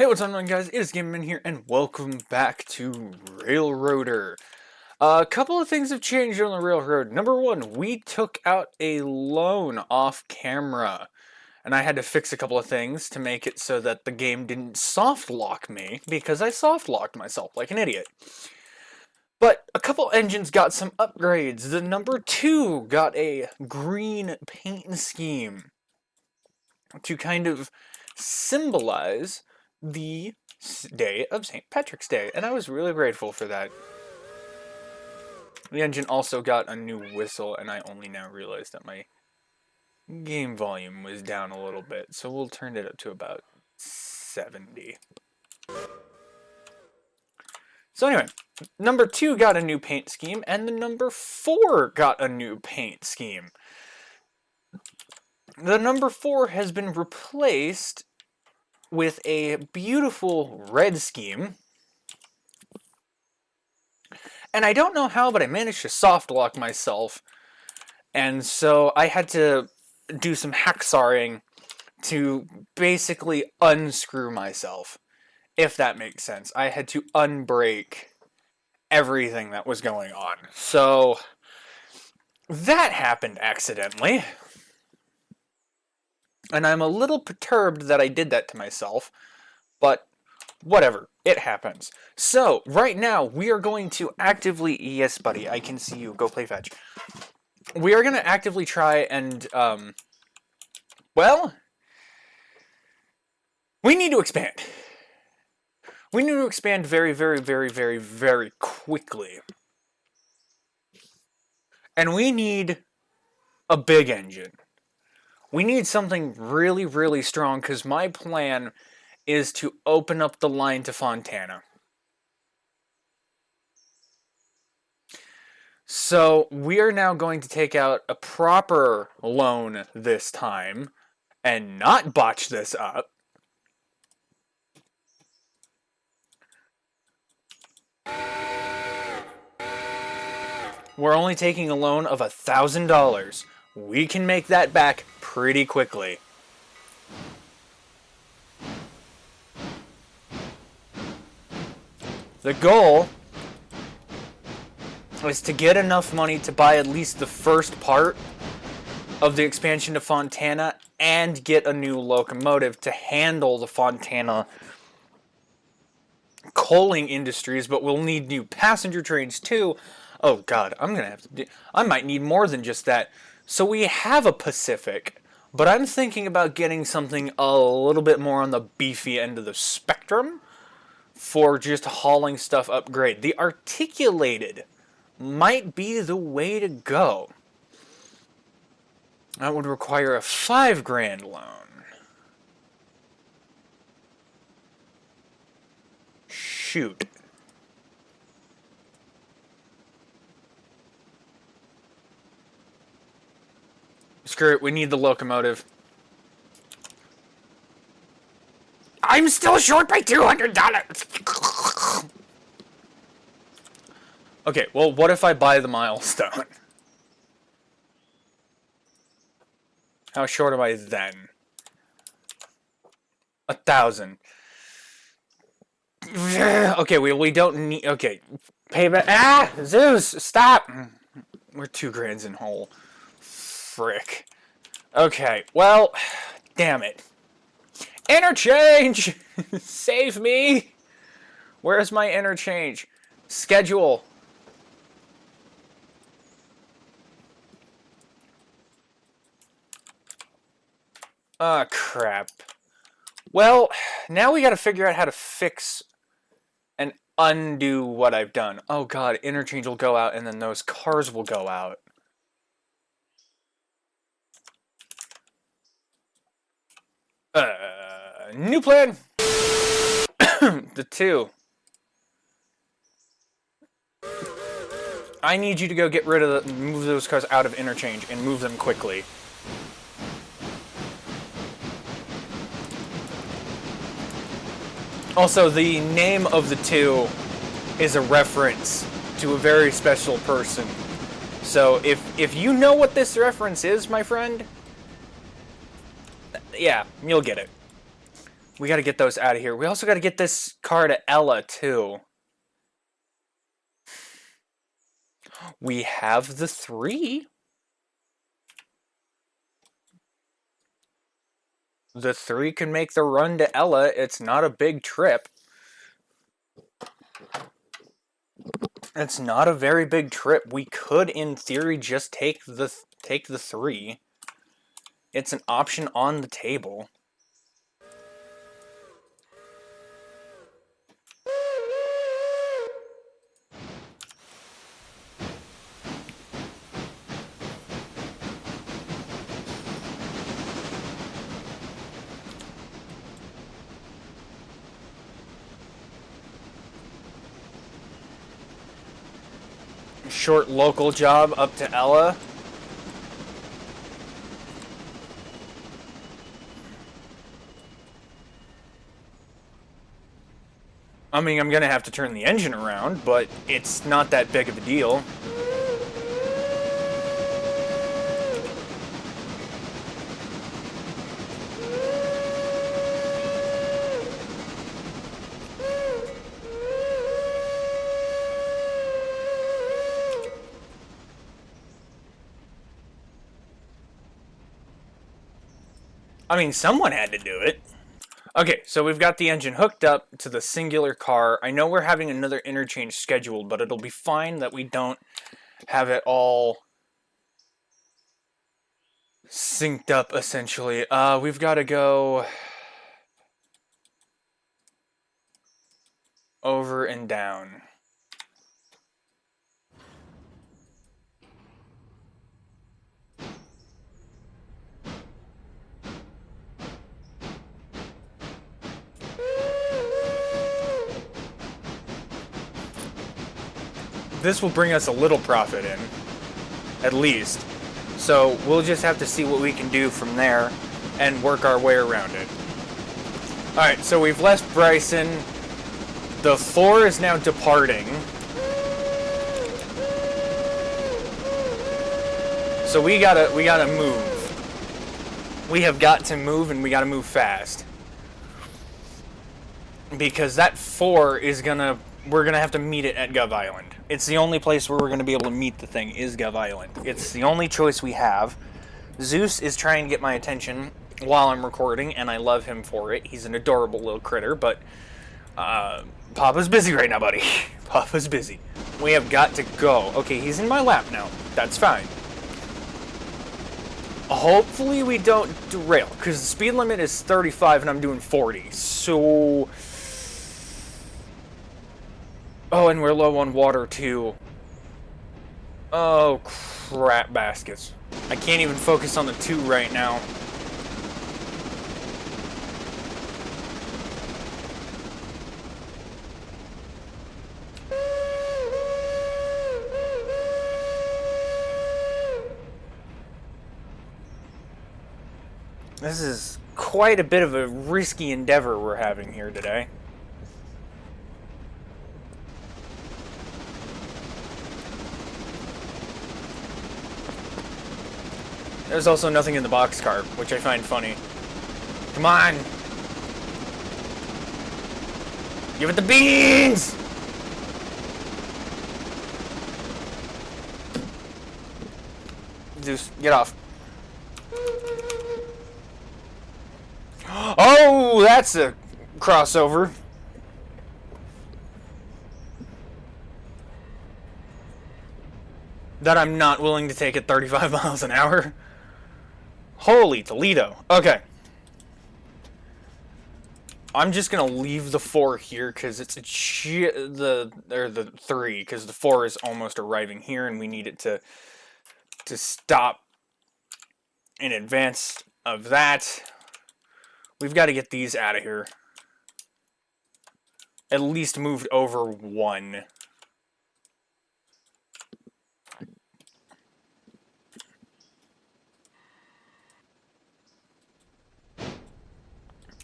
Hey, what's on, guys? It is GamerMan here, and welcome back to Railroader. A couple of things have changed on the Railroad. Number one, we took out a loan off camera, and I had to fix a couple of things to make it so that the game didn't soft lock me, because I soft locked myself like an idiot. But a couple engines got some upgrades. The number two got a green paint scheme to kind of symbolize the day of St. Patrick's Day, and I was really grateful for that. The engine also got a new whistle, and I only now realized that my game volume was down a little bit, so we'll turn it up to about 70. So anyway, number two got a new paint scheme, and the number four got a new paint scheme. The number four has been replaced with a beautiful red scheme. And I don't know how, but I managed to soft lock myself. And so I had to do some hacksawing to basically unscrew myself, if that makes sense. I had to unbreak everything that was going on. So that happened accidentally. And I'm a little perturbed that I did that to myself, but whatever, it happens. So, right now, we are going to actively, yes buddy, I can see you, go play fetch. We are going to actively try and, well, we need to expand. We need to expand very, very, very, very, very quickly. And we need a big engine. We need something really, really strong, because my plan is to open up the line to Fontana. So we are now going to take out a proper loan this time, and not botch this up. We're only taking a loan of $1,000. We can make that back pretty quickly. The goal is to get enough money to buy at least the first part of the expansion to Fontana and get a new locomotive to handle the Fontana coaling industries, but we'll need new passenger trains too. Oh god, I might need more than just that. So we have a Pacific, but I'm thinking about getting something a little bit more on the beefy end of the spectrum for just hauling stuff upgrade. The articulated might be the way to go. That would require a $5,000 loan. Shoot. Screw it, we need the locomotive. I'm still short by $200! Okay, well, what if I buy the milestone? How short am I then? 1,000. Okay, we don't need... Okay, payback... Ah! Zeus, stop! We're $2,000 in hole. Frick. Okay, well, damn it. Interchange! Save me! Where's my interchange? Schedule. Ah, crap. Well, now we gotta figure out how to fix and undo what I've done. Oh god, interchange will go out and then those cars will go out. New plan! The two. I need you to go get rid of move those cars out of interchange and move them quickly. Also, the name of the two is a reference to a very special person. So if you know what this reference is, my friend, yeah, you'll get it. We got to get those out of here. We also got to get this car to Ella, too. We have the 3. The 3 can make the run to Ella. It's not a big trip. It's not a very big trip. We could, in theory, just take the 3. It's an option on the table. Short local job up to Ella. I mean, I'm gonna have to turn the engine around, but it's not that big of a deal. I mean, someone had to do it. Okay, so we've got the engine hooked up to the singular car. I know we're having another interchange scheduled, but it'll be fine that we don't have it all synced up, essentially. We've got to go over and down. This will bring us a little profit in, at least. So we'll just have to see what we can do from there and work our way around it. Alright, so we've left Bryson. The 4 is now departing. So we gotta move. We have got to move, and we gotta move fast. Because that 4 is we're gonna have to meet it at Gov Island. It's the only place where we're gonna be able to meet the thing is Gov Island. It's the only choice we have. Zeus is trying to get my attention while I'm recording, and I love him for it. He's an adorable little critter, but Papa's busy right now, buddy. Papa's busy. We have got to go. Okay, he's in my lap now. That's fine. Hopefully we don't derail, because the speed limit is 35 and I'm doing 40, so... Oh, and we're low on water, too. Oh, crap baskets. I can't even focus on the 2 right now. This is quite a bit of a risky endeavor we're having here today. There's also nothing in the boxcar, which I find funny. Come on! Give it the beans! Zeus, get off. Oh, that's a crossover. That I'm not willing to take at 35 miles an hour. Holy Toledo. Okay. I'm just gonna leave the 4 here because it's the 3, because the 4 is almost arriving here and we need it to stop in advance of that. We've got to get these out of here. At least moved over 1.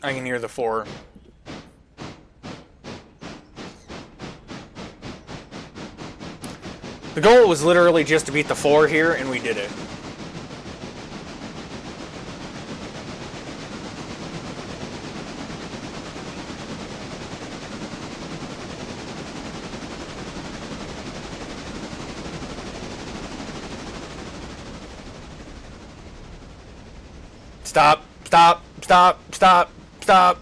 I can hear the 4. The goal was literally just to beat the 4 here, and we did it. Stop, stop, stop, stop, stop.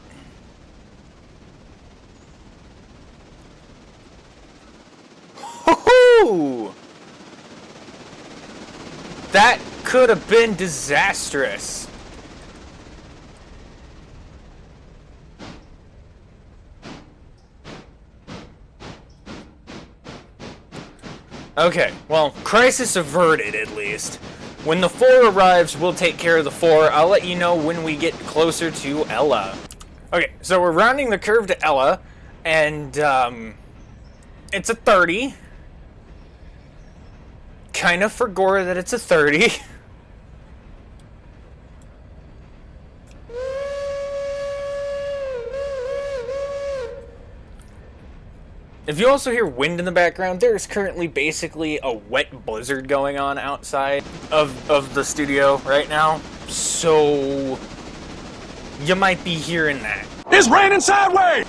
Hoo-hoo! That could have been disastrous. Okay, well, crisis averted at least. When the 4 arrives, we'll take care of the 4. I'll let you know when we get closer to Ella. Okay, so we're rounding the curve to Ella, and it's a 30. Kind of forgot that it's a 30. If you also hear wind in the background, there's currently basically a wet blizzard going on outside of the studio right now. So you might be hearing that. It's raining sideways!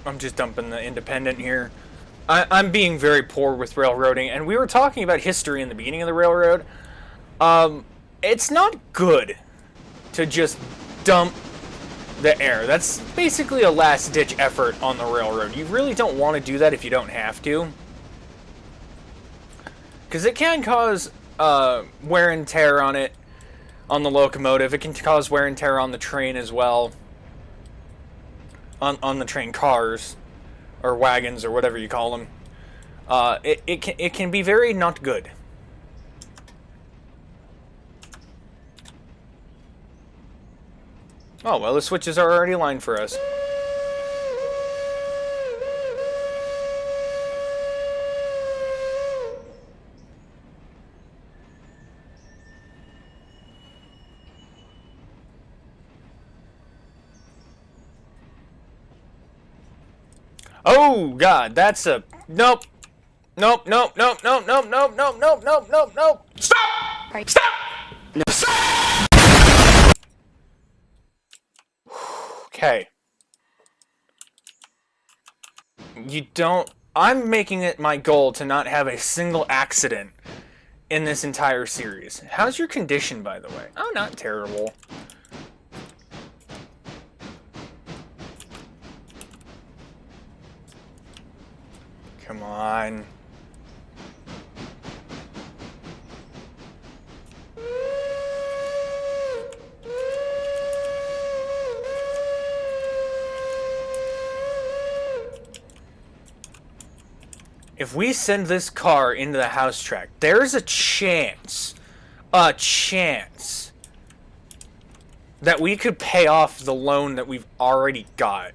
I'm just dumping the independent here. I'm being very poor with railroading, and we were talking about history in the beginning of the railroad. It's not good to just dump the air. That's basically a last-ditch effort on the railroad. You really don't want to do that if you don't have to. Because it can cause wear and tear on it, on the locomotive. It can cause wear and tear on the train as well. On the train cars. Or wagons, or whatever you call them. It can be very not good. Oh, well, the switches are already aligned for us. Oh, God, that's a... Nope. Nope, nope, nope, nope, nope, nope, nope, nope, nope, nope, nope. Stop! Right. Stop! No. Stop! Okay. You don't... I'm making it my goal to not have a single accident in this entire series. How's your condition, by the way? Oh, not terrible. Come on. If we send this car into the house track, there's a chance that we could pay off the loan that we've already got.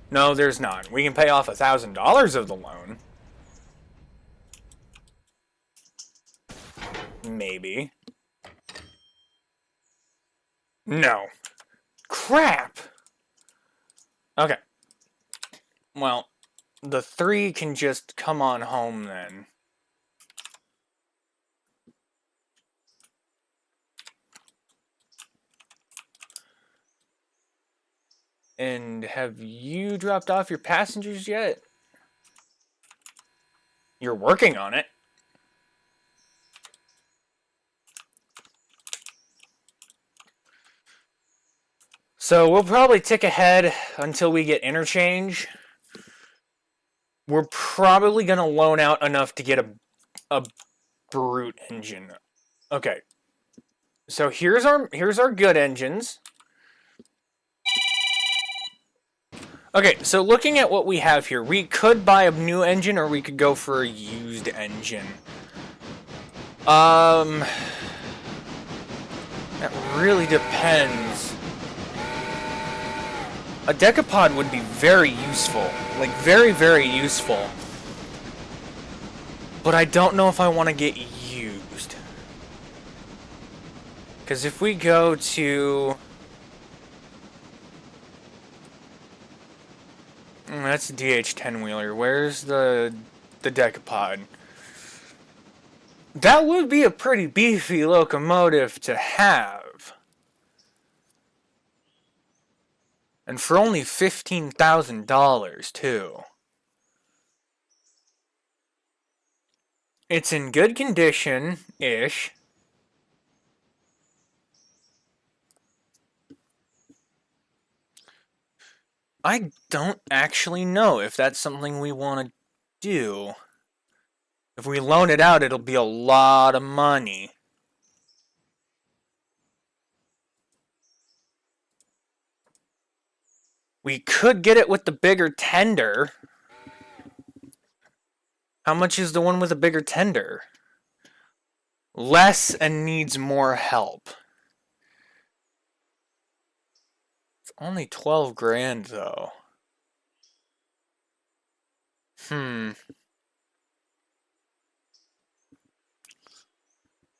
No, there's not. We can pay off $1,000 of the loan. Maybe. No. Crap! Okay. Well, the 3 can just come on home then. And have you dropped off your passengers yet? You're working on it. So we'll probably tick ahead until we get interchange. We're probably going to loan out enough to get a brute engine. Okay. So here's our good engines. Okay, so looking at what we have here, we could buy a new engine or we could go for a used engine. That really depends. A decapod would be very useful. Like, very, very useful. But I don't know if I want to get used. Because if we go to... That's a DH-10 wheeler. Where's the decapod? That would be a pretty beefy locomotive to have. And for only $15,000, too. It's in good condition-ish. I don't actually know if that's something we want to do. If we loan it out, it'll be a lot of money. We could get it with the bigger tender. How much is the one with a bigger tender? Less and needs more help. It's only 12 grand, though.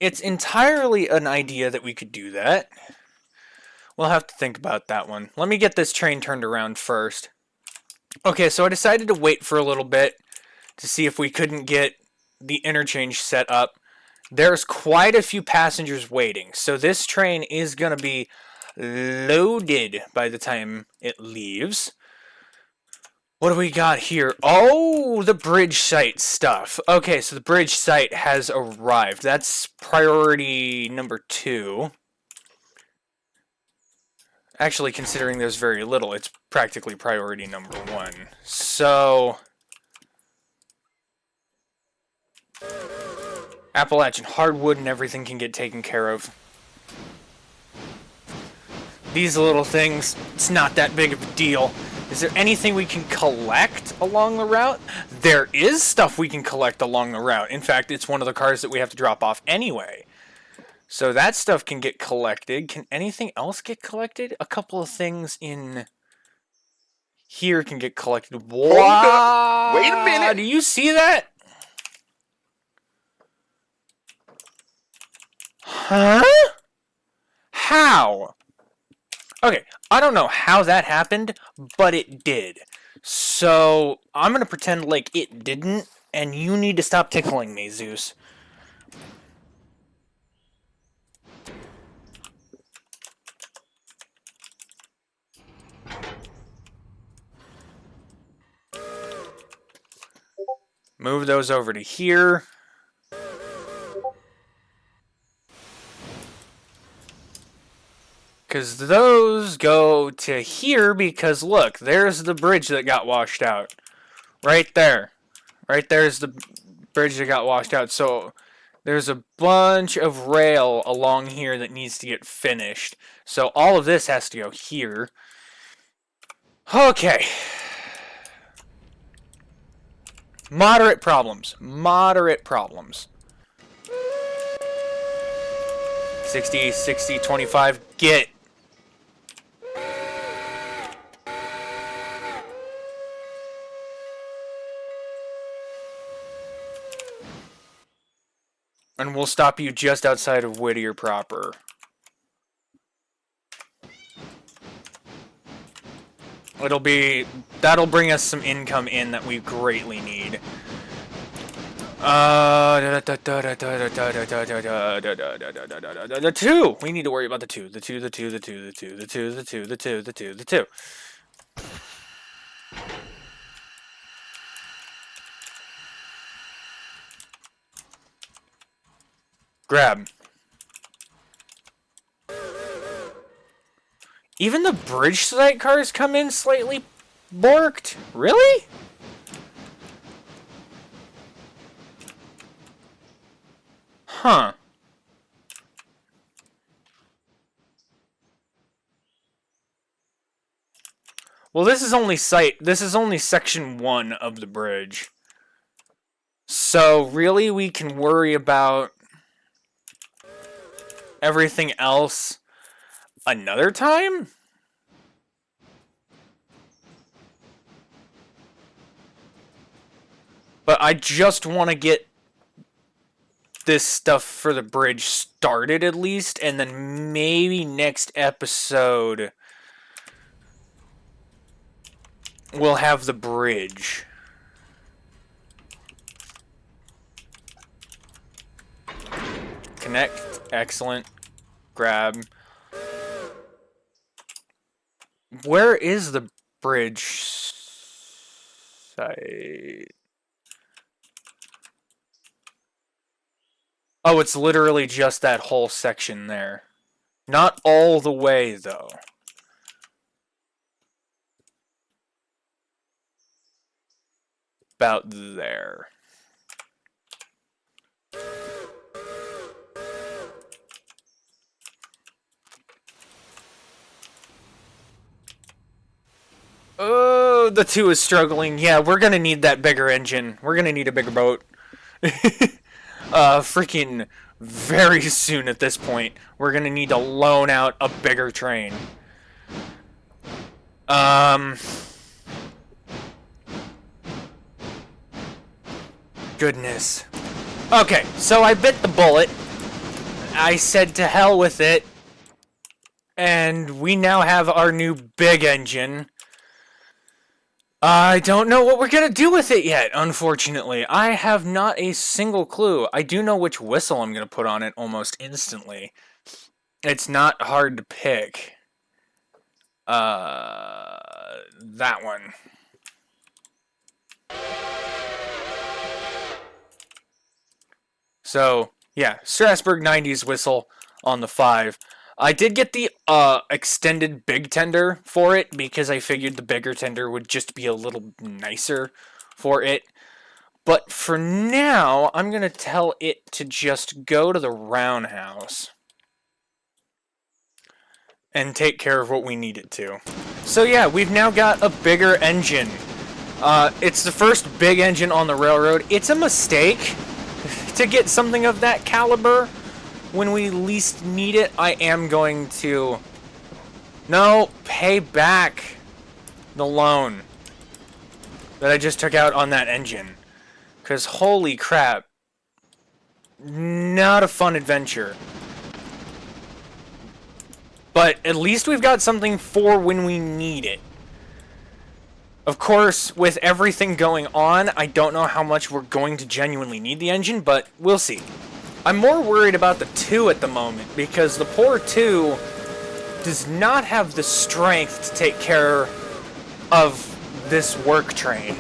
It's entirely an idea that we could do that. We'll have to think about that one. Let me get this train turned around first. Okay, so I decided to wait for a little bit to see if we couldn't get the interchange set up. There's quite a few passengers waiting, so this train is going to be loaded by the time it leaves. What do we got here? Oh, the bridge site stuff. Okay, so the bridge site has arrived. That's priority number 2. Actually, considering there's very little, it's practically priority number 1. So, Appalachian hardwood and everything can get taken care of. These little things, it's not that big of a deal. Is there anything we can collect along the route? There is stuff we can collect along the route. In fact, it's one of the cars that we have to drop off anyway. So that stuff can get collected. Can anything else get collected? A couple of things in here can get collected. What? Hold up. Wait a minute. Do you see that? Huh? How? Okay, I don't know how that happened, but it did. So, I'm going to pretend like it didn't, and you need to stop tickling me, Zeus. Move those over to here. Because those go to here because, look, there's the bridge that got washed out. Right there. Right there's the bridge that got washed out. So there's a bunch of rail along here that needs to get finished. So all of this has to go here. Okay. Moderate problems. Moderate problems. 60, 60, 25. Get. And we'll stop you just outside of Whittier proper. That'll bring us some income in that we greatly need. The 2! We need to worry about the 2. The 2, the 2, the 2, the 2, the 2, the 2, the 2, the 2, the 2. Grab. Even the bridge site cars come in slightly borked? Really? Huh. Well, this is only section 1 of the bridge. So, really, we can worry about everything else another time? But I just want to get this stuff for the bridge started at least, and then maybe next episode we'll have the bridge. Connect. Excellent. Grab. Where is the bridge site? Oh, it's literally just that whole section there. Not all the way, though. About there. Oh, the 2 is struggling. Yeah, we're gonna need that bigger engine. We're gonna need a bigger boat. Freaking very soon at this point, we're gonna need to loan out a bigger train. Goodness. Okay, so I bit the bullet. I said to hell with it. And we now have our new big engine. I don't know what we're gonna do with it yet, unfortunately. I have not a single clue. I do know which whistle I'm gonna put on it almost instantly. It's not hard to pick. That one. So, yeah, Strasbourg 90s whistle on the 5. I did get the extended big tender for it because I figured the bigger tender would just be a little nicer for it. But for now, I'm going to tell it to just go to the roundhouse and take care of what we need it to. So yeah, we've now got a bigger engine. It's the first big engine on the railroad. It's a mistake to get something of that caliber. When we least need it, I am going to... No, pay back the loan that I just took out on that engine. Because holy crap. Not a fun adventure. But at least we've got something for when we need it. Of course, with everything going on, I don't know how much we're going to genuinely need the engine, but we'll see. I'm more worried about the 2 at the moment, because the poor 2 does not have the strength to take care of this work train.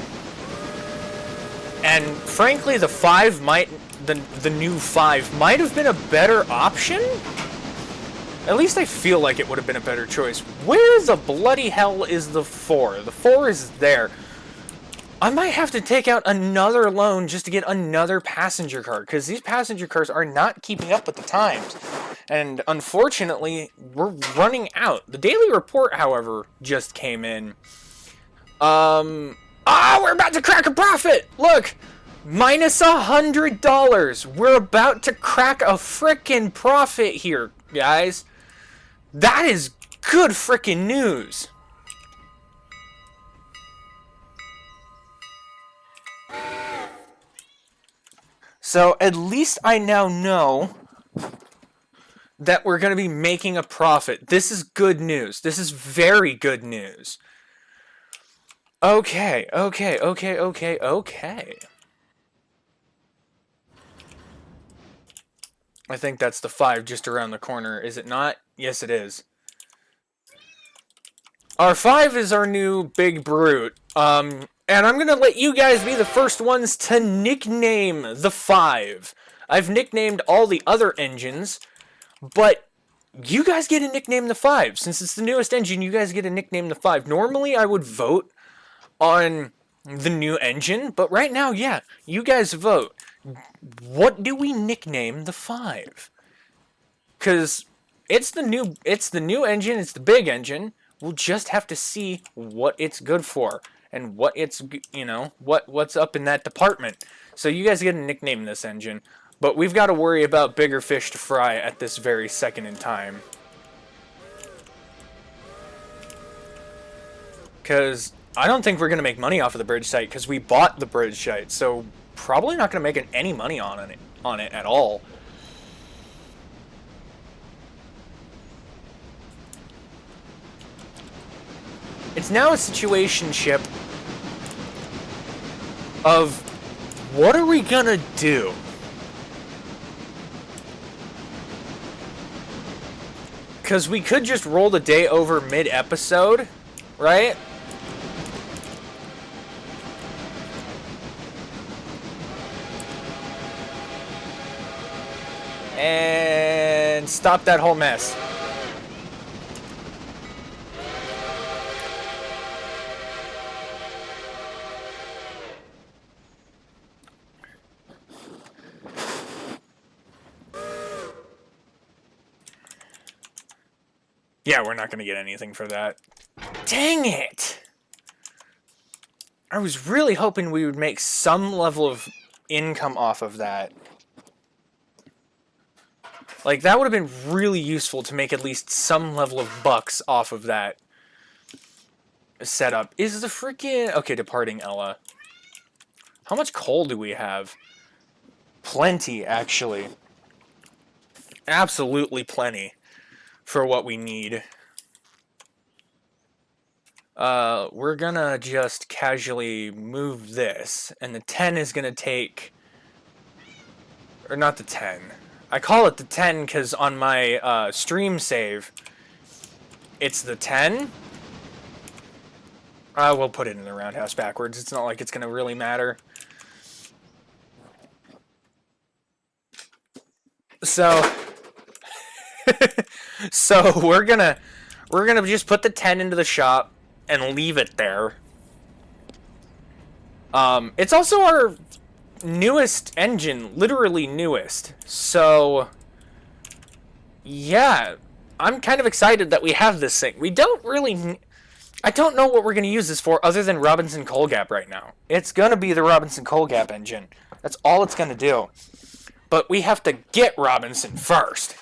And frankly, the 5 might... The new 5 might have been a better option? At least I feel like it would have been a better choice. Where the bloody hell is the 4? The 4 is there. I might have to take out another loan just to get another passenger car, because these passenger cars are not keeping up with the times. And unfortunately, we're running out. The Daily Report, however, just came in. We're about to crack a profit! Look! Minus $100! We're about to crack a frickin' profit here, guys. That is good frickin' news. So at least I now know that we're going to be making a profit. This is good news. This is very good news. Okay. I think that's the 5 just around the corner. Is it not? Yes, it is. Our 5 is our new big brute. And I'm going to let you guys be the first ones to nickname the 5. I've nicknamed all the other engines, but you guys get to nickname the 5. Since it's the newest engine, you guys get to nickname the 5. Normally, I would vote on the new engine, but right now, yeah, you guys vote. What do we nickname the 5? Because it's the new engine, it's the big engine. We'll just have to see what it's good for. And what it's, what's up in that department. So you guys get to nickname this engine. But we've got to worry about bigger fish to fry at this very second in time. Because I don't think we're going to make money off of the bridge site, because we bought the bridge site. So probably not going to make any money on it at all. It's now a situationship of what are we gonna do? Because we could just roll the day over mid-episode right? And stop that whole mess. Yeah, we're not going to get anything for that. Dang it! I was really hoping we would make some level of income off of that. Like, that would have been really useful to make at least some level of bucks off of that setup. Is the freaking... Okay, departing Ella. How much coal do we have? Plenty, actually. Absolutely plenty for what we need. We're gonna just casually move this, and the 10 is gonna take... Or not the 10. I call it the 10 because on my stream save, it's the 10. We'll put it in the roundhouse backwards. It's not like it's gonna really matter. So... So we're gonna just put the 10 into the shop and leave it there. It's also our newest engine, literally newest. So yeah, I'm kind of excited that we have this thing. We don't really... I don't know what we're going to use this for other than Robinson Coal Gap right now. It's going to be the Robinson Coal Gap engine. That's all it's going to do. But we have to get Robinson first.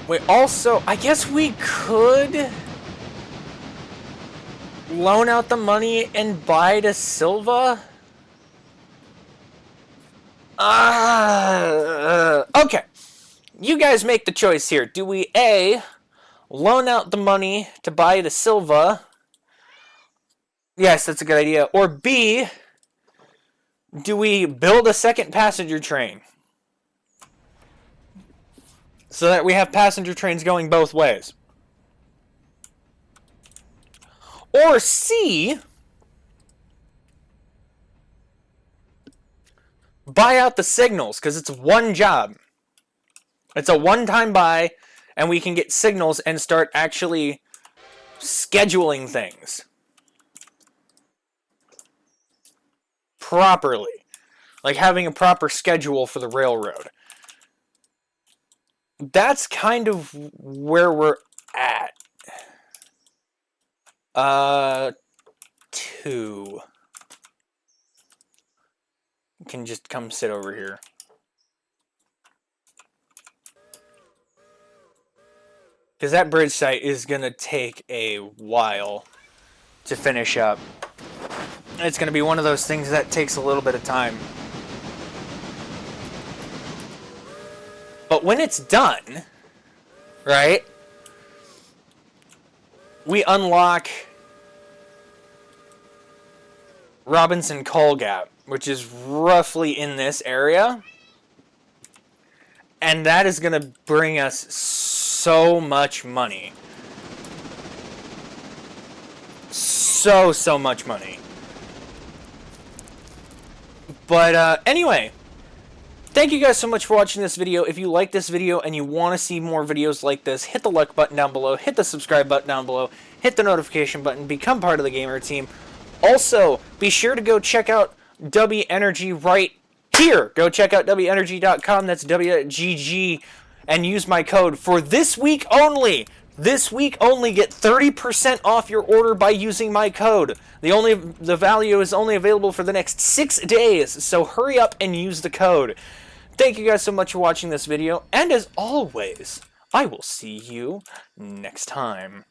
We also, I guess we could loan out the money and buy to Silva. Okay. You guys make the choice here. Do we A, loan out the money to buy to Silva? Yes, that's a good idea. Or B, do we build a second passenger train? So that we have passenger trains going both ways. Or C, buy out the signals, because it's one job. It's a one-time buy, and we can get signals and start actually scheduling things properly. Like having a proper schedule for the railroad. That's kind of where we're at. 2. You can just come sit over here. Because that bridge site is going to take a while to finish up. It's going to be one of those things that takes a little bit of time. But when it's done, right, we unlock Robinson Coal Gap, which is roughly in this area. And that is going to bring us so much money. So much money. But anyway, thank you guys so much for watching this video. If you like this video and you want to see more videos like this, hit the like button down below, hit the subscribe button down below, hit the notification button, become part of the gamer team. Also, be sure to go check out W Energy right here. Go check out wenergy.com, that's WGG, and use my code for this week only. This week only, get 30% off your order by using my code. The value is only available for the next 6 days, so hurry up and use the code. Thank you guys so much for watching this video, and as always, I will see you next time.